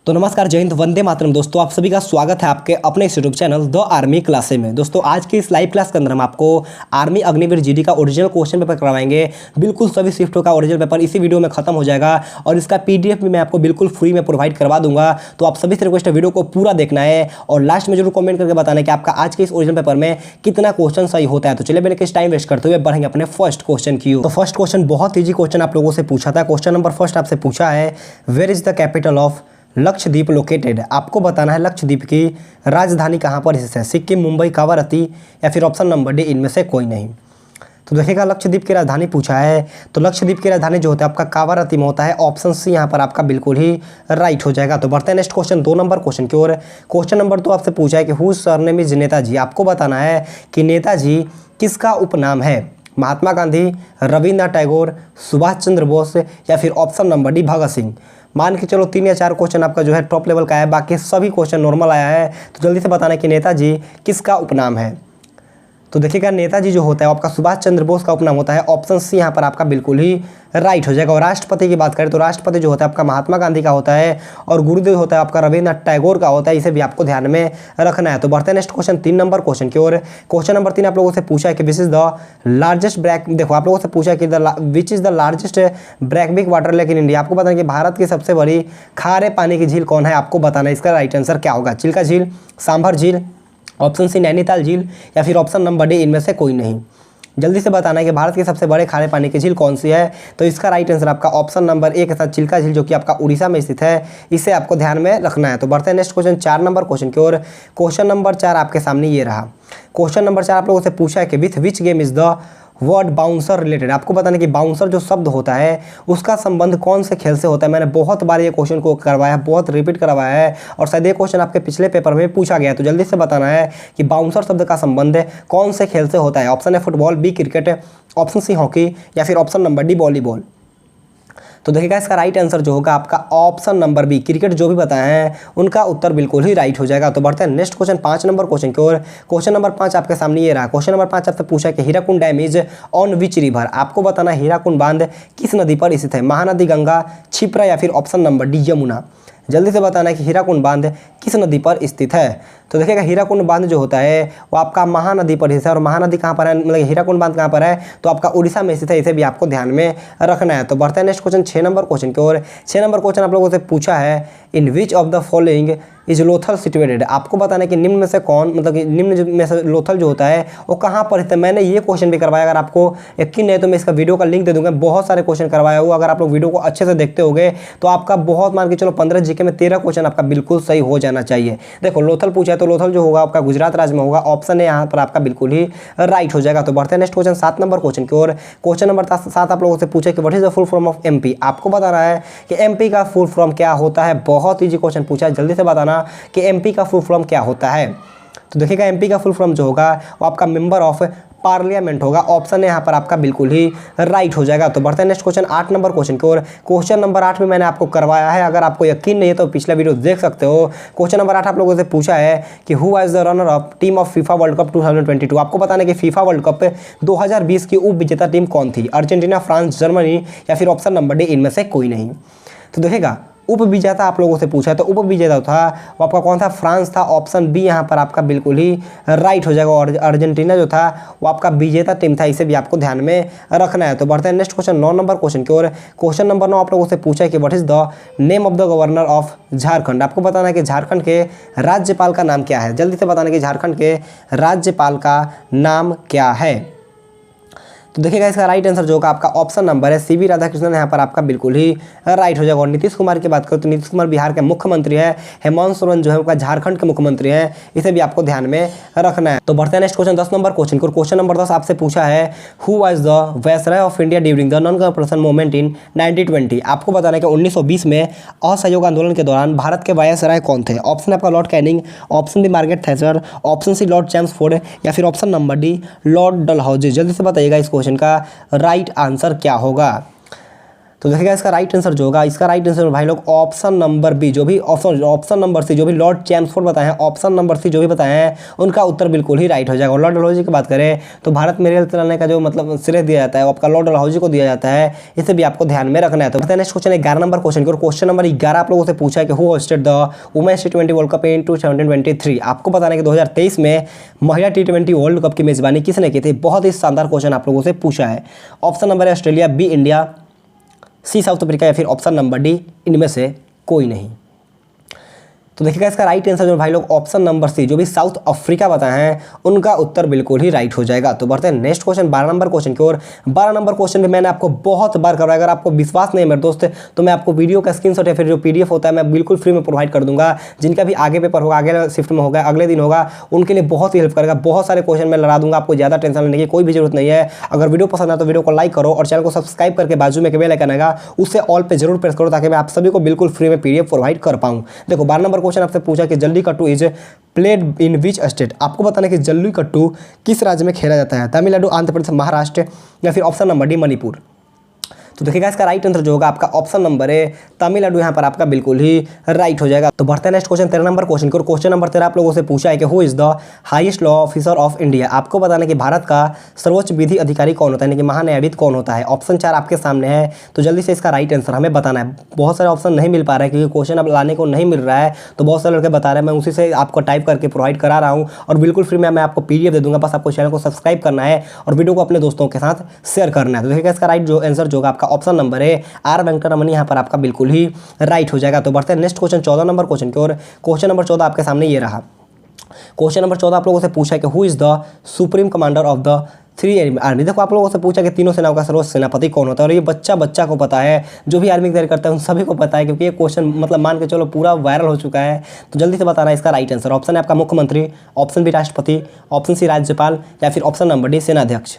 तो नमस्कार, जय हिंद, वंदे मातरम। दोस्तों आप सभी का स्वागत है आपके अपने इस यूट्यूब चैनल द आर्मी क्लासे में। दोस्तों आज की इस लाइव क्लास के अंदर हम आपको आर्मी अग्निवीर जीडी का ओरिजिनल क्वेश्चन पेपर करवाएंगे। बिल्कुल सभी शिफ्टों का ओरिजिनल पेपर इसी वीडियो में खत्म हो जाएगा और इसका पीडीएफ भी मैं आपको बिल्कुल फ्री में प्रोवाइड करवा दूंगा। तो आप सभी से रिक्वेस्ट है वीडियो को पूरा देखना है और लास्ट में जरूर कमेंट करके बताना है कि आपका आज के इस ओरिजिनल पेपर में कितना क्वेश्चन सही होता है। तो चलिए बिना किसी टाइम वेस्ट करते हुए बढ़ेंगे अपने फर्स्ट क्वेश्चन की ओर। तो फर्स्ट क्वेश्चन बहुत ईजी क्वेश्चन आप लोगों से पूछा था। क्वेश्चन नंबर फर्स्ट आपसे पूछा है, where is the capital of Lakshadweep located. आपको बताना है लक्षद्वीप की राजधानी कहाँ पर स्थित है। सिक्किम, मुंबई, कावारती या फिर ऑप्शन नंबर डी इनमें से कोई नहीं। तो देखिएगा लक्षद्वीप की राजधानी पूछा है तो लक्षद्वीप की राजधानी जो होता है आपका कावारती में होता है। ऑप्शन सी यहाँ पर आपका बिल्कुल ही राइट हो जाएगा। तो बढ़ते हैं नेक्स्ट क्वेश्चन 2 नंबर क्वेश्चन की ओर। क्वेश्चन नंबर 2 आपसे पूछा है कि हुज सरनेम इज नेताजी। आपको बताना है कि नेताजी किसका उपनाम है। महात्मा गांधी, रविन्द्रनाथ टैगोर, सुभाष चंद्र बोस या फिर option number D Bhagat Singh. मान के चलो 3 या 4 क्वेश्चन आपका जो है टॉप लेवल का है, बाकी सभी क्वेश्चन नॉर्मल आया है। तो जल्दी से बताना कि नेताजी किसका उपनाम है। तो देखिएगा नेताजी जो होता है आपका सुभाष चंद्र बोस का उपनाम होता है। ऑप्शन सी यहाँ पर आपका बिल्कुल ही राइट हो जाएगा। और राष्ट्रपति की बात करें तो राष्ट्रपति जो होता है आपका महात्मा गांधी का होता है और गुरुदेव होता है आपका रविन्द्रनाथ टैगोर का होता है। इसे भी आपको ध्यान में रखना है। तो बढ़ते हैं नेक्स्ट क्वेश्चन 3 नंबर क्वेश्चन की ओर। क्वेश्चन नंबर 3 आप लोगों से पूछा है कि which is the largest brackish. देखो आप लोगों से पूछा है कि which is the largest brackish water lake in India. आपको बताना है कि भारत की सबसे बड़ी खारे पानी की झील कौन है। आपको बताना है इसका राइट आंसर क्या होगा। चिल्का झील, सांभर झील, ऑप्शन सी नैनीताल झील या फिर ऑप्शन नंबर डी इनमें से कोई नहीं। जल्दी से बताना है कि भारत के सबसे बड़े खारे पानी की झील कौन सी है। तो इसका राइट आंसर आपका ऑप्शन नंबर ए के साथ चिल्का झील जो कि आपका उड़ीसा में स्थित है। इसे आपको ध्यान में रखना है। तो बढ़ते हैं नेक्स्ट क्वेश्चन 4 नंबर क्वेश्चन की ओर। क्वेश्चन नंबर 4 आपके सामने ये रहा। क्वेश्चन नंबर 4 आप लोगों से पूछा है कि with which game is the word bouncer related. आपको बताना कि बाउंसर जो शब्द होता है उसका संबंध कौन से खेल से होता है। मैंने बहुत बार ये क्वेश्चन को करवाया है, बहुत रिपीट करवाया है और शायद ये क्वेश्चन आपके पिछले पेपर में पूछा गया है। तो जल्दी से बताना है कि बाउंसर शब्द का संबंध कौन से खेल से होता है। ऑप्शन है football, B cricket, option C hockey या फिर ऑप्शन नंबर डी वॉलीबॉल। तो देखिएगा इसका राइट आंसर जो होगा आपका ऑप्शन नंबर बी क्रिकेट। जो भी बताए हैं उनका उत्तर बिल्कुल ही राइट हो जाएगा। तो बढ़ते हैं नेक्स्ट क्वेश्चन 5 नंबर क्वेश्चन की ओर। क्वेश्चन नंबर 5 आपके सामने ये रहा। क्वेश्चन नंबर 5 आपसे पूछा कि Hirakud dam is on which river. आपको बताना है हीराकुंड बांध किस नदी पर स्थित है। महानदी, गंगा, क्षिप्रा या फिर ऑप्शन नंबर डी यमुना। जल्दी से बताना है कि हीराकुंड बांध किस नदी पर स्थित है। तो देखिएगा हीराकुंड बांध जो होता है वो आपका महानदी पर स्थित है। और महानदी कहाँ पर है, मतलब हीराकुंड बांध कहाँ पर है तो आपका उड़ीसा में स्थित है। इसे भी आपको ध्यान में रखना है। तो बढ़ते हैं नेक्स्ट क्वेश्चन 6 नंबर क्वेश्चन की ओर। 6 नंबर क्वेश्चन आप लोगों से पूछा है in which of the following is Lothal situated. आपको बताना है कि निम्न में से कौन, मतलब कि निम्न में से लोथल जो होता है वो कहाँ पर स्थित है। मैंने ये क्वेश्चन भी करवाया, अगर आपको यकीन नहीं तो मैं इसका वीडियो का लिंक दे दूंगा। बहुत सारे क्वेश्चन करवाया हुआ, अगर आप लोग वीडियो को अच्छे से देखते होगे तो आपका बहुत मान के चलो 15 जीके में 13 क्वेश्चन आपका बिल्कुल सही हो जाना चाहिए। देखो लोथल पूछा है तो लोथल जो होगा आपका गुजरात राज्य में होगा। ऑप्शन है यहाँ पर आपका बिल्कुल ही राइट हो जाएगा। तो बढ़ते हैं नेक्स्ट क्वेश्चन 7 नंबर क्वेश्चन की ओर। क्वेश्चन नंबर 7 आप लोगों से पूछे कि what is the full form of MP. आपको बताना है कि एमपी का फुल फॉर्म क्या होता है। बहुत ईजी क्वेश्चन पूछा है, जल्दी से बताना कि एमपी का फुल फॉर्म क्या होता है। तो देखिएगा एमपी का फुल फॉर्म जो होगा वो आपका मेंबर ऑफ पार्लियामेंट होगा। ऑप्शन है यहाँ पर आपका बिल्कुल ही राइट हो जाएगा। तो बढ़ते हैं नेक्स्ट क्वेश्चन 8 नंबर क्वेश्चन की ओर। क्वेश्चन नंबर 8 में मैंने आपको करवाया है, अगर आपको यकीन नहीं है तो पिछला वीडियो देख सकते हो। क्वेश्चन नंबर 8 आप लोगों से पूछा है कि who was the runner up team of FIFA world cup 2022। आपको बताना है कि फीफा वर्ल्ड कप 2020 की उप विजेता टीम कौन थी। अर्जेंटीना, फ्रांस, जर्मनी या फिर ऑप्शन नंबर डी इनमें से कोई नहीं। तो देखिएगा उप विजेता आप लोगों से पूछा है तो उप विजेता था वो आपका कौन था, फ्रांस था। ऑप्शन बी यहाँ पर आपका बिल्कुल ही राइट हो जाएगा। और अर्जेंटीना जो था वो आपका विजेता टीम था। इसे भी आपको ध्यान में रखना है। तो बढ़ते हैं नेक्स्ट क्वेश्चन 9 नंबर क्वेश्चन की ओर। क्वेश्चन नंबर 9 आप लोगों से पूछा है कि what is the name of the governor of Jharkhand. आपको बताना है कि झारखंड के राज्यपाल का नाम क्या है। जल्दी से बताना कि झारखंड के राज्यपाल का नाम क्या है। तो देखिएगा इसका राइट आंसर जो होगा आपका ऑप्शन नंबर है सीवी राधाकृष्णन। यहाँ पर आपका बिल्कुल ही राइट हो जाएगा। और नीतीश कुमार की बात करें तो नीतीश कुमार बिहार के मुख्यमंत्री है। हेमंत सोरेन जो है उनका झारखंड के मुख्यमंत्री हैं। इसे भी आपको ध्यान में रखना है। तो बढ़ते हैं नेक्स्ट क्वेश्चन 10 नंबर क्वेश्चन को। क्वेश्चन नंबर 10 आपसे पूछा है who was the viceroy of India during the non corporation movement in 1920। आपको बताना है कि 1920 में असहयोग आंदोलन के दौरान भारत के वायसराय कौन थे। ऑप्शन आपका Lord Canning, option D Margaret Thatcher, option C Lord Chelmsford या फिर option number D Lord Dalhousie. जल्दी से बताइएगा इस क्वेश्चन का राइट आंसर क्या होगा। तो देखिएगा इसका राइट आंसर जो होगा, इसका राइट आंसर भाई लोग ऑप्शन नंबर बी, जो भी ऑप्शन नंबर सी जो भी लॉर्ड चैम्सफोर्ड बताए हैं, ऑप्शन नंबर सी जो भी बताए हैं उनका उत्तर बिल्कुल ही राइट हो जाएगा। और लॉर्ड डलहौजी की बात करें तो भारत में रेल चलाने का जो मतलब श्रेय दिया जाता है वो आपका लॉर्ड डलहौजी को दिया जाता है, इसे भी आपको ध्यान में रखना है। तो नेक्स्ट क्वेश्चन 11 नंबर क्वेश्चन की, और क्वेश्चन नंबर 11 आप लोगों से पूछा है कि हु होस्टेड द वुमेन्स टी20 वर्ल्ड कप इन 2023। आपको बताना है कि 2023 में महिला टी20 वर्ल्ड कप की मेजबानी किसने की थी। बहुत ही शानदार क्वेश्चन आप लोगों से पूछा है। ऑप्शन नंबर है ऑस्ट्रेलिया, बी इंडिया, सी साउथ अफ्रीका, या फिर ऑप्शन नंबर डी इनमें से कोई नहीं। तो देखिएगा इसका राइट आंसर जो भाई लोग ऑप्शन नंबर सी जो भी साउथ अफ्रीका बताए हैं उनका उत्तर बिल्कुल ही राइट हो जाएगा। तो बढ़ते हैं नेक्स्ट क्वेश्चन 12 नंबर क्वेश्चन की ओर। 12 नंबर क्वेश्चन भी मैंने आपको बहुत बार करवाया, अगर आपको विश्वास नहीं है मेरे दोस्त तो मैं आपको वीडियो का स्क्रीनशॉट या फिर जो पीडीएफ होता है मैं बिल्कुल फ्री में प्रोवाइड कर दूंगा। जिनका भी आगे पेपर होगा, आगे शिफ्ट में होगा, अगले दिन होगा, उनके लिए बहुत ही हेल्प करेगा। बहुत सारे क्वेश्चन मैं लड़ा दूंगा, आपको ज़्यादा टेंशन लेने की कोई भी जरूरत नहीं है। अगर वीडियो पसंद आए तो वीडियो को लाइक करो और चैनल को सब्सक्राइब करके बाजू में बेल आइकन आएगा उससे ऑल पे जरूर प्रेस करो, ताकि मैं आप सभी को बिल्कुल फ्री में पीडीएफ प्रोवाइड कर पाऊँ। देखो 12 नंबर क्वेश्चन आपसे पूछा कि jallikattu is played in which state. आपको बताना है कि जल्लीकट्टू किस राज्य में खेला जाता है, तमिलनाडु, आंध्र प्रदेश, महाराष्ट्र, या फिर ऑप्शन नंबर डी मणिपुर। तो देखिएगा इसका राइट आंसर जो होगा आपका ऑप्शन नंबर है तमिलनाडु, यहाँ पर आपका बिल्कुल ही राइट हो जाएगा। तो बढ़ते हैं नेक्स्ट क्वेश्चन 13 नंबर क्वेश्चन को। क्वेश्चन नंबर 13 आप लोगों से पूछा है कि who is the highest law officer of India. आपको बताना है कि भारत का सर्वोच्च विधि अधिकारी कौन होता है, यानी कि महान्यायविद कौन होता है। ऑप्शन 4 आपके सामने है, तो जल्दी से इसका राइट आंसर हमें बताना है। बहुत सारे ऑप्शन नहीं मिल पा रहा है क्योंकि क्वेश्चन अब लाने को नहीं मिल रहा है, तो बहुत सारे लड़के बता रहे हैं, मैं उसी से आपको टाइप करके प्रोवाइड करा रहा हूँ और बिल्कुल फ्री में मैं आपको पीडीएफ दे दूंगा। बस आपको चैनल को सब्सक्राइब करना है और वीडियो को अपने दोस्तों के साथ शेयर करना है। तो देखिएगा इसका राइट जो आंसर जो होगा आपका ऑप्शन नंबर है आर वेंकटरमन, यहाँ पर आपका बिल्कुल ही राइट हो जाएगा। तो बढ़ते हैं नेक्स्ट क्वेश्चन 14 नंबर क्वेश्चन की ओर। क्वेश्चन नंबर 14 आपके सामने ये रहा। क्वेश्चन नंबर 14 आप लोगों से पूछा है कि who is the supreme commander of the 3 army. देखो आप लोगों से पूछा कि तीनों सेनाओं का सर्वोच्च सेनापति कौन होता है, और ये बच्चा को पता है, जो भी आर्मी की तैयारी करता है उन सभी को पता है, क्योंकि ये क्वेश्चन मतलब मान के चलो पूरा वायरल हो चुका है। तो जल्दी से बताना है इसका राइट आंसर। ऑप्शन है आपका मुख्यमंत्री, ऑप्शन बी राष्ट्रपति, ऑप्शन सी राज्यपाल, या फिर ऑप्शन नंबर डी सेनाध्यक्ष।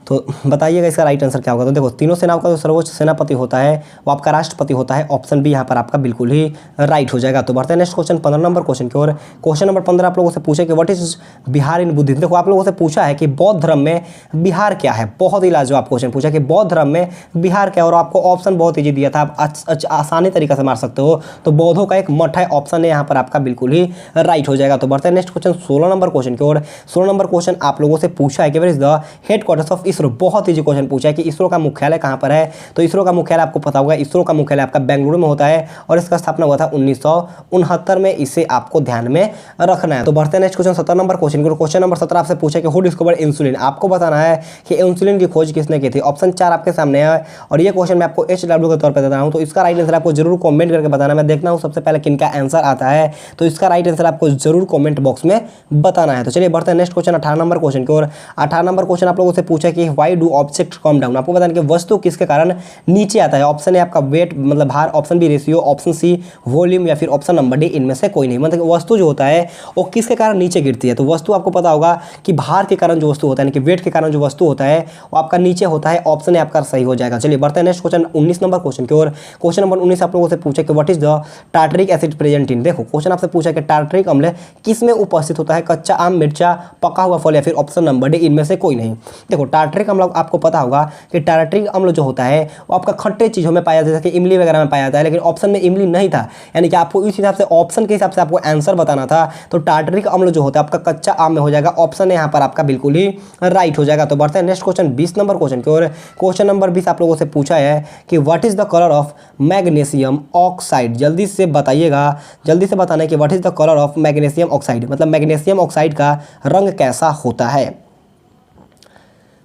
तो बताइएगा इसका राइट आंसर क्या होगा। तो देखो तीनों सेनाओं का जो सर्वोच्च सेनापति होता है वो आपका राष्ट्रपति होता है। ऑप्शन बी यहाँ पर आपका बिल्कुल ही राइट हो जाएगा। तो बढ़ते हैं नेक्स्ट क्वेश्चन 15 नंबर क्वेश्चन की ओर। क्वेश्चन नंबर 15 आप लोगों से पूछे कि what is Bihar in Buddhism. देखो आप लोगों से पूछा है कि बौद्ध धर्म में बिहार क्या है। बहुत ही लाजवाब क्वेश्चन पूछा कि बौद्ध धर्म में बिहार क्या है, और आपको ऑप्शन बहुत ईजी दिया था, आप आसानी तरीके से मार सकते हो। तो बौद्धों का एक मठ है, ऑप्शन है यहाँ पर आपका बिल्कुल ही राइट हो जाएगा। तो बढ़ते हैं नेक्स्ट क्वेश्चन 16 नंबर क्वेश्चन की ओर। 16 नंबर क्वेश्चन आप लोगों से पूछा है कि where is the headquarters of ISRO. बहुत ईजी क्वेश्चन पूछा है कि इसरो का मुख्यालय कहां पर है। तो इसरो का मुख्यालय आपको पता होगा, इसरो का मुख्यालय आपका बेंगलुरु में होता है और इसका स्थापना हुआ था 1969 में। इसे आपको ध्यान में रखना है। तो बढ़ते हैं नेक्स्ट क्वेश्चन 17 नंबर क्वेश्चन को। क्वेश्चन नंबर 17 आपसे पूछा कि हु डिस्कवर्ड इंसुलिन। आपको बताना है कि इंसुलिन की खोज किसने की थी। ऑप्शन 4 आपके सामने है और ये क्वेश्चन मैं आपको HW के तौर पर देता हूं। तो इसका राइट आंसर आपको जरूर कमेंट करके बताना। मैं देखना हूं सबसे पहले किनका आंसर आता है, तो इसका राइट आंसर आपको जरूर कमेंट बॉक्स में बताना है। तो चलिए बढ़ते हैं नेक्स्ट क्वेश्चन 18 नंबर क्वेश्चन की ओर। 18 नंबर क्वेश्चन आप लोगों से पूछा कि why do object come down. आपको बताना कि वस्तु किसके कारण नीचे आता है। ऑप्शन है आपका वेट मतलब भार, option B ratio, option C volume, या फिर ऑप्शन नंबर डी इनमें से कोई नहीं। मतलब वस्तु जो होता है वो किसके कारण नीचे गिरती है। तो वस्तु आपको पता होगा कि भार के कारण जो वस्तु होता है, यानी कि वेट के कारण जो वस्तु होता है वो आपका नीचे होता है। ऑप्शन है आपका सही हो जाएगा। चलिए बढ़ते हैं नेक्स्ट क्वेश्चन 19 नंबर क्वेश्चन की ओर। क्वेश्चन नंबर 19 आप लोगों से पूछा कि what is the tartaric acid present in. देखो क्वेश्चन आपसे पूछा कि टार्टरिक अम्ल किस में उपस्थित होता है। कच्चा आम, मिर्चा, पका हुआ फल, या फिर ऑप्शन नंबर डी इनमें से कोई नहीं। देखो टार्टरिक अम्ल आपको पता होगा कि टार्टरिक अम्ल जो होता है वो आपका खट्टे चीज़ों में पाया जाता है, कि इमली वगैरह में पाया जाता है, लेकिन ऑप्शन में इमली नहीं था। यानी कि आपको इस हिसाब से ऑप्शन के हिसाब से आपको आंसर बताना था। तो टार्टरिक अम्ल जो होता है आपका कच्चा आम में हो जाएगा। ऑप्शन है यहाँ पर आपका बिल्कुल ही राइट हो जाएगा। तो बढ़ते हैं नेक्स्ट क्वेश्चन 20 नंबर क्वेश्चन की ओर। क्वेश्चन नंबर 20 आप लोगों से पूछा है कि what is the colour of magnesium oxide. जल्दी से बताइएगा, जल्दी से बताना है कि what is the colour of magnesium oxide, मतलब मैग्नीशियम ऑक्साइड का रंग कैसा होता है।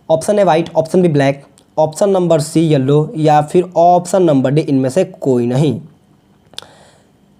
ऑप्शन है white, option B black, option number C yellow, या फिर ऑप्शन नंबर डी इनमें से कोई नहीं।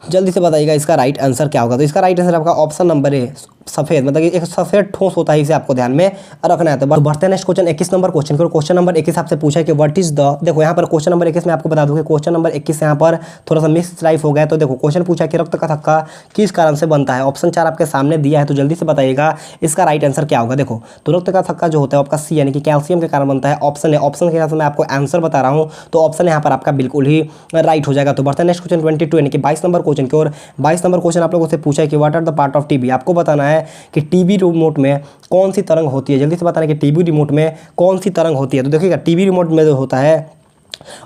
जल्दी से बताइएगा इसका राइट आंसर क्या होगा। तो इसका राइट आंसर आपका ऑप्शन नंबर है सफ़ेद, मतलब एक सफ़ेद ठोस होता है, इसे आपको ध्यान में रखना है। तो बढ़ते हैं नेक्स्ट क्वेश्चन 21 नंबर क्वेश्चन को। क्वेश्चन नंबर 21 आपसे पूछा है कि व्हाट इज द। देखो यहाँ पर क्वेश्चन नंबर 21 में आपको बता दूं कि क्वेश्चन नंबर 21 यहाँ पर थोड़ा सा मिस लाइफ हो गया। तो देखो क्वेश्चन पूछा कि रक्त का थक्का किस कारण से बनता है। ऑप्शन 4 आपके सामने दिया है, तो जल्दी से बताइएगा इसका राइट आंसर क्या होगा। देखो तो रक्त का थक्का जो होता है आपका सी यानी कि कैल्शियम के कारण बनता है। ऑप्शन है, ऑप्शन के हिसाब से मैं आपको आंसर बता रहा हूँ, तो ऑप्शन यहाँ पर आपका बिल्कुल ही राइट हो जाएगा। तो बढ़ते हैं नेक्स्ट क्वेश्चन 22 यानी कि 22 नंबर क्वेश्चन की ओर। 22 नंबर क्वेश्चन आप लोगों से पूछा है कि what are the part of TB. आपको बताना है कि टीबी रिमोट में कौन सी तरंग होती है। जल्दी से बताना कि टीबी रिमोट में कौन सी तरंग होती है। तो देखिएगा टीबी रिमोट में जो होता है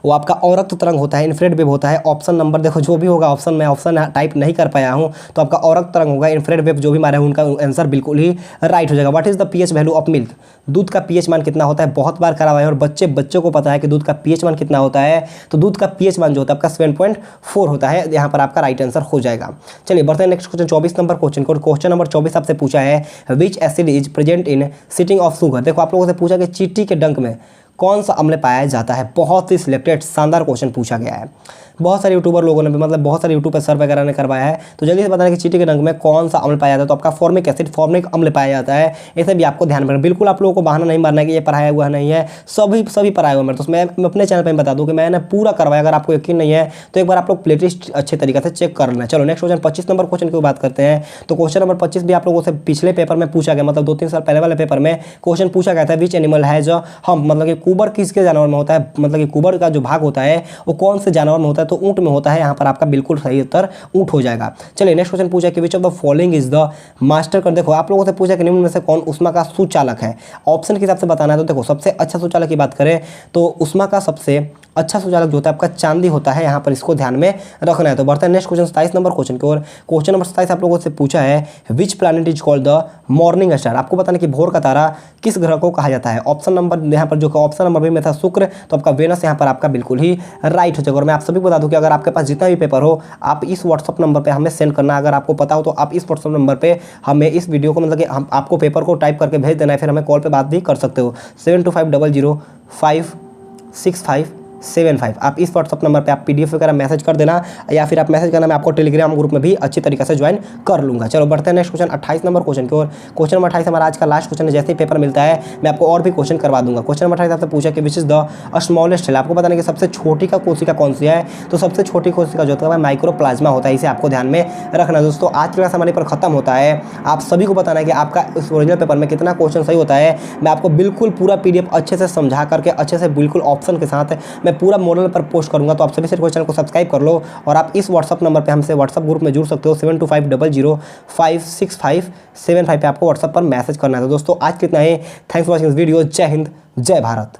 वो आपका औरक्त तरंग होता है, इंफ्रारेड वेव होता है। ऑप्शन नंबर देखो जो भी होगा ऑप्शन, मैं ऑप्शन टाइप नहीं कर पाया हूँ, तो आपका औरक्त तरंग होगा, इंफ्रारेड वेव जो भी मारे हैं उनका आंसर बिल्कुल ही राइट हो जाएगा। What is the pH value of milk? दूध का पीएच मान कितना होता है? बहुत बार करा हुआ है और बच्चों को पता है कि दूध का पीएच मान कितना होता है। तो दूध का पीएच मान जो होता है आपका 7.4 होता है, यहाँ पर आपका राइट आंसर हो जाएगा। चलिए बढ़ते हैं नेक्स्ट क्वेश्चन 24 नंबर क्वेश्चन को। क्वेश्चन नंबर 24 आपसे पूछा है which acid is present in sitting of sugar. देखो आप लोगों से पूछा कि चींटी के डंक में कौन सा अम्ल पाया जाता है। बहुत ही सिलेक्टेड शानदार क्वेश्चन पूछा गया है। बहुत सारे यूट्यूबर लोगों ने भी, मतलब बहुत सारे यूट्यूब पर सर वगैरह ने करवाया है। तो जल्दी से बताना कि चींटी के डंक में कौन सा अम्ल पाया जाता है। तो आपका फॉर्मिक एसिड, फॉर्मिक अम्ल पाया जाता है। इसे भी आपको ध्यान में रखना। बिल्कुल आप लोगों को बहाना नहीं मारना है कि ये पढ़ाया हुआ नहीं है, सभी पढ़ाया हुआ है। तो मैं अपने चैनल पर बता दूँ कि मैंने पूरा करवाया। अगर आपको यकीन नहीं है तो एक बार आप लोग प्लेलिस्ट अच्छे तरीके से चेक कर लेना। चलो नेक्स्ट क्वेश्चन 25 नंबर क्वेश्चन की बात करते हैं। तो क्वेश्चन नंबर 25 भी आप लोगों से पिछले पेपर में पूछा गया, मतलब 2-3 साल पहले वाले पेपर में क्वेश्चन पूछा गया था। विच एनिमल है जो हम, मतलब कि कुबर किसके जानवर में होता है, मतलब कि कुबर का जो भाग होता है वो कौन से जानवर में होता है? तो ऊंट में होता है। यहाँ पर आपका बिल्कुल सही उत्तर ऊंट हो जाएगा। चलिए नेक्स्ट क्वेश्चन पूछा कि विच of the following is the master कर। देखो आप लोगों से पूछा कि निम्न में से कौन उष्मा का सुचालक है। ऑप्शन के हिसाब से बताना है। तो देखो सबसे अच्छा सुचालक की बात करें तो उष्मा का सबसे अच्छा सुचालक जो होता है आपका चांदी होता है। यहाँ पर इसको ध्यान में रखना है। तो बढ़ते हैं नेक्स्ट क्वेश्चन 27 नंबर क्वेश्चन की ओर। क्वेश्चन नंबर 27 आप लोगों से पूछा है which planet is called the morning star. आपको बताना कि भोर का तारा किस ग्रह को कहा जाता है। ऑप्शन नंबर यहाँ पर जो ऑप्शन नंबर भी में था शुक्र, तो आपका वेनस यहाँ पर आपका बिल्कुल ही राइट हो जाएगा। और मैं आप सभी को बता दूं कि अगर आपके पास जितना भी पेपर हो आप इस व्हाट्सअप नंबर पे हमें सेंड करना। अगर आपको पता हो तो आप इस व्हाट्सअप नंबर पे हमें इस वीडियो को, मतलब कि हम आपको पेपर को टाइप करके भेज देना है, फिर हमें कॉल पे बात भी कर सकते हो। 7250056575 आप इस व्हाट्सअप नंबर पे आप पीडीएफ वगैरह मैसेज कर देना, या फिर आप मैसेज करना, मैं आपको टेलीग्राम ग्रुप में भी अच्छी तरीके से ज्वाइन कर लूँगा। चलो बढ़ते हैं नेक्स्ट क्वेश्चन 28 नंबर क्वेश्चन की ओर। क्वेश्चन नंबर 28 हमारा आज का लास्ट क्वेश्चन है। जैसे ही पेपर मिलता है मैं आपको और भी क्वेश्चन करवा दूंगा। क्वेश्चन नंबर 28 आपसे पूछा कि which is the smallest cell. आपको बताना कि सबसे छोटी का कोशिका कौन सी है। तो सबसे छोटी कोशिका जो होता है माइक्रोप्लाज्मा होता है। इसे आपको ध्यान में रखना। दोस्तों आज की क्लास हमारे पर खत्म होता है। आप सभी को बताना है कि आपका इस ओरिजिनल पेपर में कितना क्वेश्चन सही होता है। मैं आपको बिल्कुल पूरा पीडीएफ अच्छे से समझा करके अच्छे से बिल्कुल ऑप्शन के साथ मैं पूरा मॉडल पर पोस्ट करूंगा। तो आप सभी से चैनल को सब्सक्राइब कर लो और आप इस व्हाट्सअप नंबर पे हमसे व्हाट्सअप ग्रुप में जुड़ सकते हो। 7250056575 पे आपको व्हाट्सअप पर मैसेज करना है। तो दोस्तों आज कितना ही। Thanks for watching this video. जय हिंद, जय भारत।